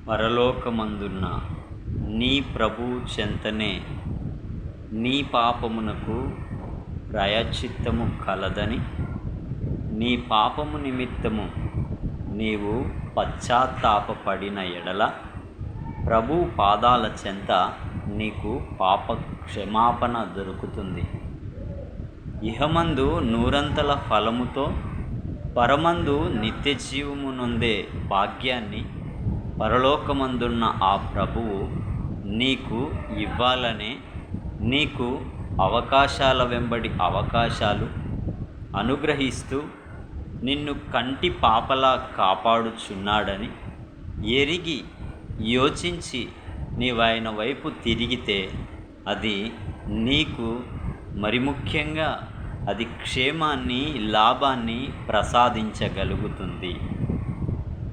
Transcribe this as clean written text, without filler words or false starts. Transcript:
పరలోకమందున్న నీ ప్రభువు చెంతనే నీ పాపమునకు ప్రాయశ్చిత్తము కలదని, నీ పాపము నిమిత్తము నీవు పశ్చాత్తాపపడిన ఎడల ప్రభు పాదాల చెంత నీకు పాప క్షమాపణ దొరుకుతుంది. ఇహమందు నూరంతల ఫలముతో పరమందు నిత్య జీవము నొందే భాగ్యాన్ని పరలోకమందున్న ఆ ప్రభువు నీకు ఇవ్వాలనే నీకు అవకాశాల వెంబడి అవకాశాలు అనుగ్రహిస్తూ నిన్ను కంటి పాపలా కాపాడుచున్నాడని ఎరిగి యోచించి నీవాయన వైపు తిరిగితే అది నీకు మరి ముఖ్యంగా అది క్షేమాన్ని, లాభాన్ని ప్రసాదించగలుగుతుంది.